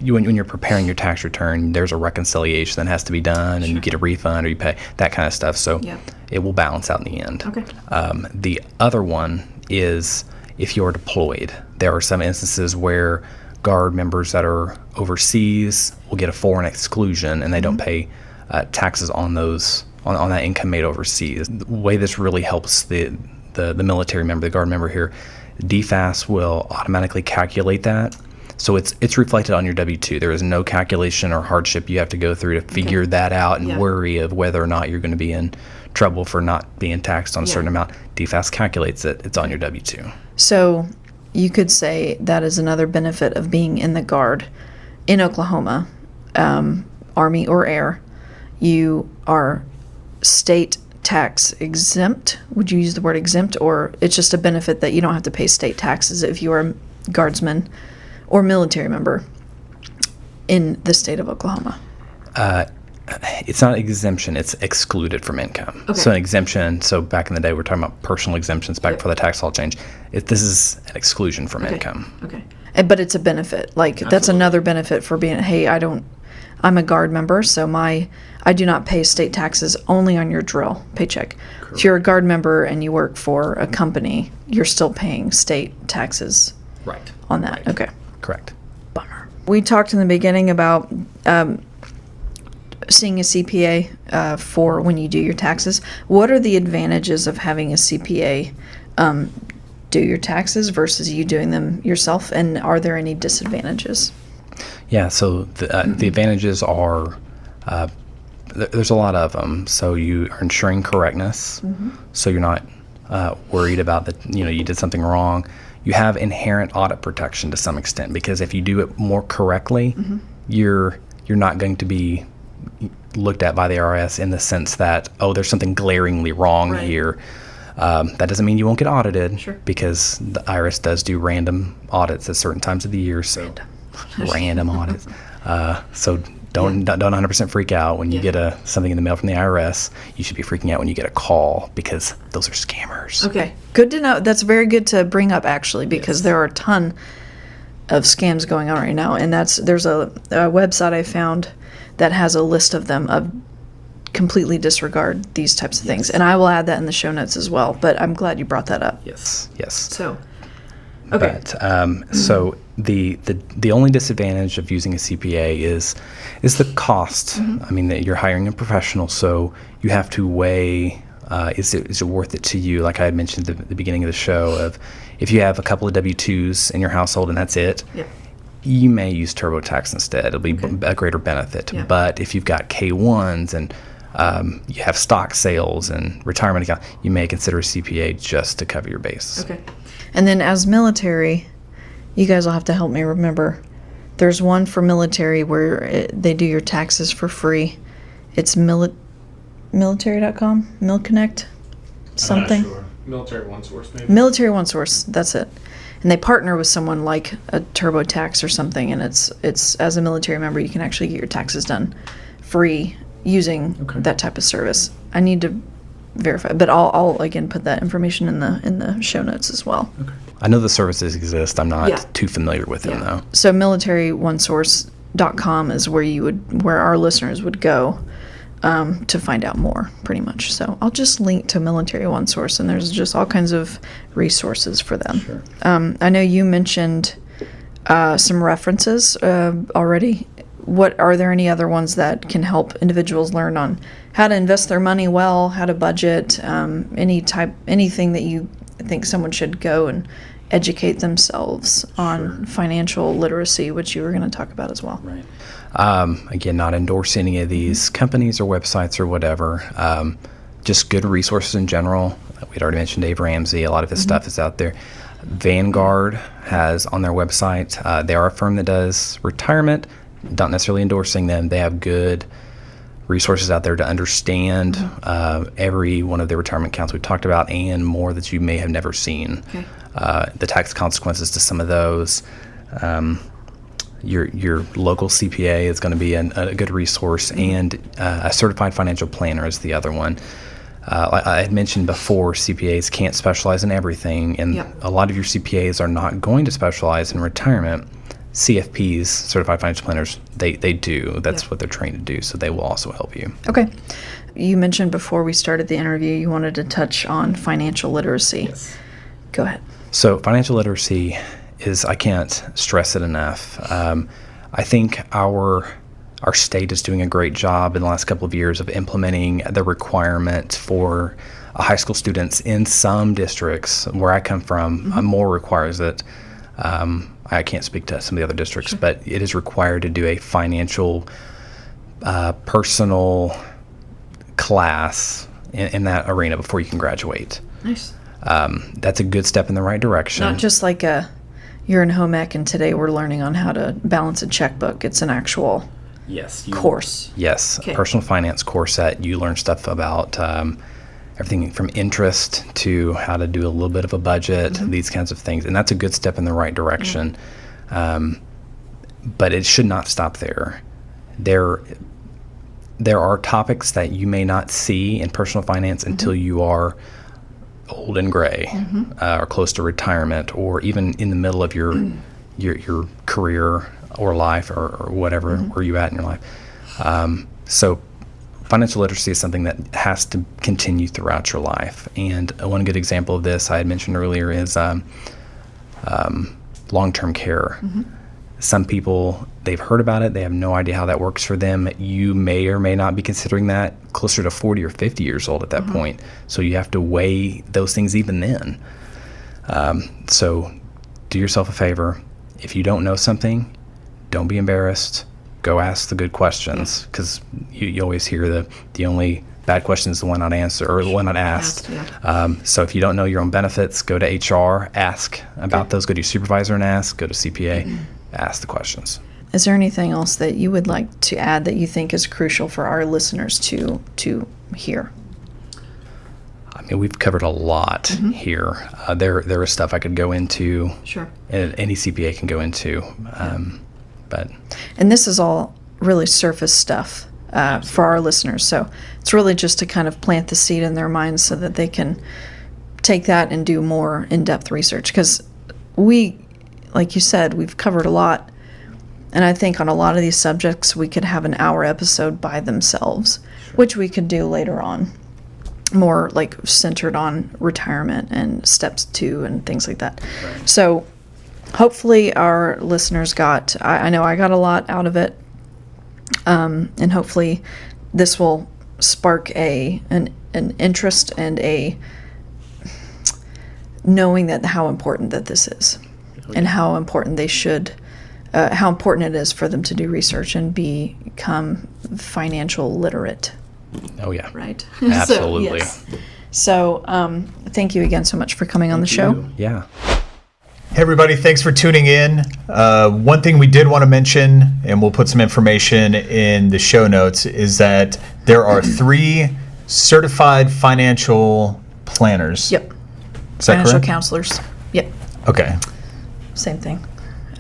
when you're preparing your tax return, there's a reconciliation that has to be done, and you get a refund or you pay that kind of stuff. So it will balance out in the end. Okay. The other one is if you're deployed. There are some instances where guard members that are overseas will get a foreign exclusion, and they don't pay taxes on those on that income made overseas. The way this really helps the military member, the guard member here. DFAS will automatically calculate that. So it's reflected on your W-2. There is no calculation or hardship you have to go through to figure that out and worry of whether or not you're going to be in trouble for not being taxed on a certain amount. DFAS calculates it. It's on your W-2. So you could say that is another benefit of being in the Guard in Oklahoma, Army or Air. You are state tax exempt? Would you use the word exempt, or it's just a benefit that you don't have to pay state taxes if you are a guardsman or military member in the state of Oklahoma? It's not exemption, it's excluded from income. Okay. So an exemption, so back in the day, we were talking about personal exemptions back before the tax law change. This is an exclusion from income. Okay. But it's a benefit. Like, that's another benefit for being, hey, I'm a guard member, so I do not pay state taxes only on your drill paycheck. Correct. If you're a guard member and you work for a company, you're still paying state taxes on that. Right. Okay. Correct. Bummer. We talked in the beginning about seeing a CPA for when you do your taxes. What are the advantages of having a CPA do your taxes versus you doing them yourself, and are there any disadvantages? Yeah, so the advantages are, there's a lot of them. So you are ensuring correctness, so you're not worried about that, you did something wrong. You have inherent audit protection to some extent, because if you do it more correctly, you're not going to be looked at by the IRS in the sense that, oh, there's something glaringly wrong here. That doesn't mean you won't get audited, because the IRS does do random audits at certain times of the year. So random audits. So don't 100% freak out when you get something in the mail from the IRS. You should be freaking out when you get a call, because those are scammers. Okay, good to know. That's very good to bring up, actually, because there are a ton of scams going on right now, and there's a website I found that has a list of them, of completely disregard these types of things, and I will add that in the show notes as well. But I'm glad you brought that up. Yes. So, okay. But, so the only disadvantage of using a CPA is the cost. I mean, that you're hiring a professional, so you have to weigh, is it worth it to you? Like I had mentioned at the beginning of the show, of if you have a couple of W-2s in your household and that's it, you may use TurboTax instead. It'll be a greater benefit. But if you've got K-1s and you have stock sales and retirement account, you may consider a CPA just to cover your base. Okay. And then as military, you guys will have to help me remember. There's one for military where they do your taxes for free. It's military.com, MilConnect, something. Sure. Military One Source, maybe. Military One Source, that's it. And they partner with someone like a TurboTax or something, and it's as a military member, you can actually get your taxes done free using that type of service. I need to verify, but I'll again put that information in the show notes as well. Okay. I know the services exist. I'm not too familiar with them though. So militaryonesource.com is where our listeners would go to find out more, pretty much. So I'll just link to Military One Source, and there's just all kinds of resources for them. Sure. I know you mentioned some references already. Are there any other ones that can help individuals learn on how to invest their money well, how to budget, anything that you think someone should go and educate themselves on financial literacy, which you were going to talk about as well? Right. Again, not endorse any of these companies or websites or whatever. Just good resources in general. We'd already mentioned Dave Ramsey. A lot of his stuff is out there. Vanguard has on their website, they are a firm that does retirement. Not necessarily endorsing them. They have good resources out there to understand every one of their retirement accounts we've talked about, and more that you may have never seen. Okay. The tax consequences to some of those. Your local CPA is going to be a good resource, and a certified financial planner is the other one. I had mentioned before, CPAs can't specialize in everything, and a lot of your CPAs are not going to specialize in retirement. CFPs, certified financial planners, they do. That's what they're trained to do, so they will also help you. Okay. You mentioned before we started the interview you wanted to touch on financial literacy. Yes. Go ahead. So financial literacy is, I can't stress it enough. I think our state is doing a great job in the last couple of years of implementing the requirement for high school students in some districts. Where I come from, more requires it. I can't speak to some of the other districts, but it is required to do a financial personal class in that arena before you can graduate. Nice. That's a good step in the right direction. Not just like you're in home ec and today we're learning on how to balance a checkbook. It's an actual course. Yes, a personal finance course that you learn stuff about everything from interest to how to do a little bit of a budget, these kinds of things. And that's a good step in the right direction. But it should not stop there. There are topics that you may not see in personal finance until you are old and gray, or close to retirement, or even in the middle of your career or life, or whatever, where you at in your life. So financial literacy is something that has to continue throughout your life. And one good example of this I had mentioned earlier is long-term care. Some people, they've heard about it, they have no idea how that works for them. You may or may not be considering that closer to 40 or 50 years old at that point. So you have to weigh those things even then. So do yourself a favor. If you don't know something, don't be embarrassed. Go ask the good questions, because you always hear the only bad question is the one not answered, or the one not asked. So if you don't know your own benefits, go to HR, ask about those. Go to your supervisor and ask. Go to CPA, ask the questions. Is there anything else that you would like to add that you think is crucial for our listeners to hear? I mean, we've covered a lot here. There is stuff I could go into. Sure. And any CPA can go into. And this is all really surface stuff for our listeners. So it's really just to kind of plant the seed in their minds so that they can take that and do more in-depth research. Because we, like you said, we've covered a lot. And I think on a lot of these subjects, we could have an hour episode by themselves, which we could do later on, more like centered on retirement and steps 2 and things like that. Right. So hopefully our listeners got, I know I got a lot out of it, and hopefully this will spark an interest and a knowing that how important that this is, and how important they should, how important it is for them to do research and become financial literate. Oh yeah, right. Absolutely. So thank you again so much for coming on the show. Yeah. Hey everybody, thanks for tuning in. One thing we did want to mention, and we'll put some information in the show notes, is that there are 3 certified financial planners. Yep. Is that financial correct? Counselors. Yep. Okay. Same thing,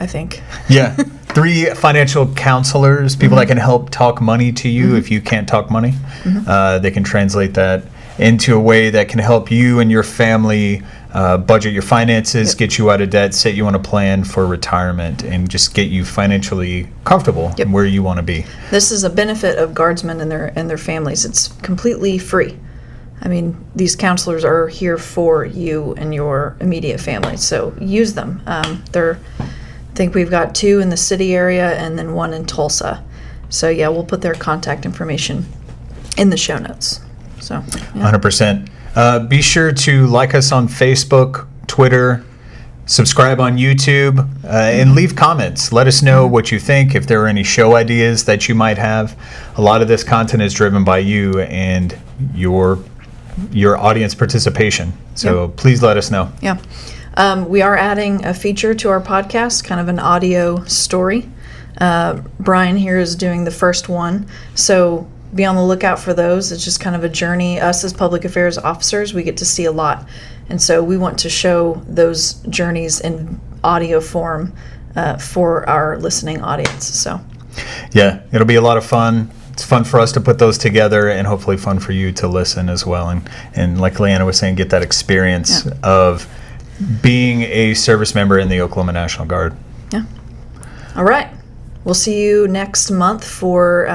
I think. Yeah. 3 financial counselors, people that can help talk money to you if you can't talk money. They can translate that into a way that can help you and your family budget your finances, get you out of debt, set you on a plan for retirement, and just get you financially comfortable in where you want to be. This is a benefit of guardsmen and their families. It's completely free. I mean, these counselors are here for you and your immediate family, so use them. I think we've got 2 in the city area and then 1 in Tulsa. So yeah, we'll put their contact information in the show notes. So 100%. Be sure to like us on Facebook, Twitter, subscribe on YouTube, and leave comments. Let us know what you think, if there are any show ideas that you might have. A lot of this content is driven by you and your audience participation. So please let us know. Yeah. We are adding a feature to our podcast, kind of an audio story. Brian here is doing the first one. So be on the lookout for those. It's just kind of a journey. Us as public affairs officers, we get to see a lot. And so we want to show those journeys in audio form for our listening audience. So yeah, it'll be a lot of fun. It's fun for us to put those together, and hopefully fun for you to listen as well. And like Leanna was saying, get that experience of being a service member in the Oklahoma National Guard. Yeah. All right. We'll see you next month for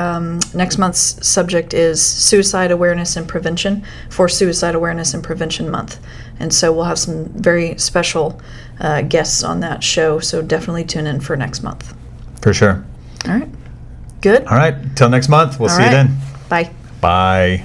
next month's subject is Suicide Awareness and Prevention for Suicide Awareness and Prevention Month. And so we'll have some very special guests on that show. So definitely tune in for next month. For sure. All right. Good. All right. Till next month. We'll see you then. Bye. Bye.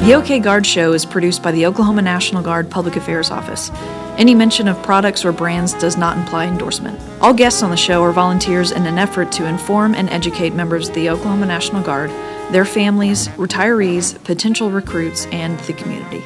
The OK Guard Show is produced by the Oklahoma National Guard Public Affairs Office. Any mention of products or brands does not imply endorsement. All guests on the show are volunteers in an effort to inform and educate members of the Oklahoma National Guard, their families, retirees, potential recruits, and the community.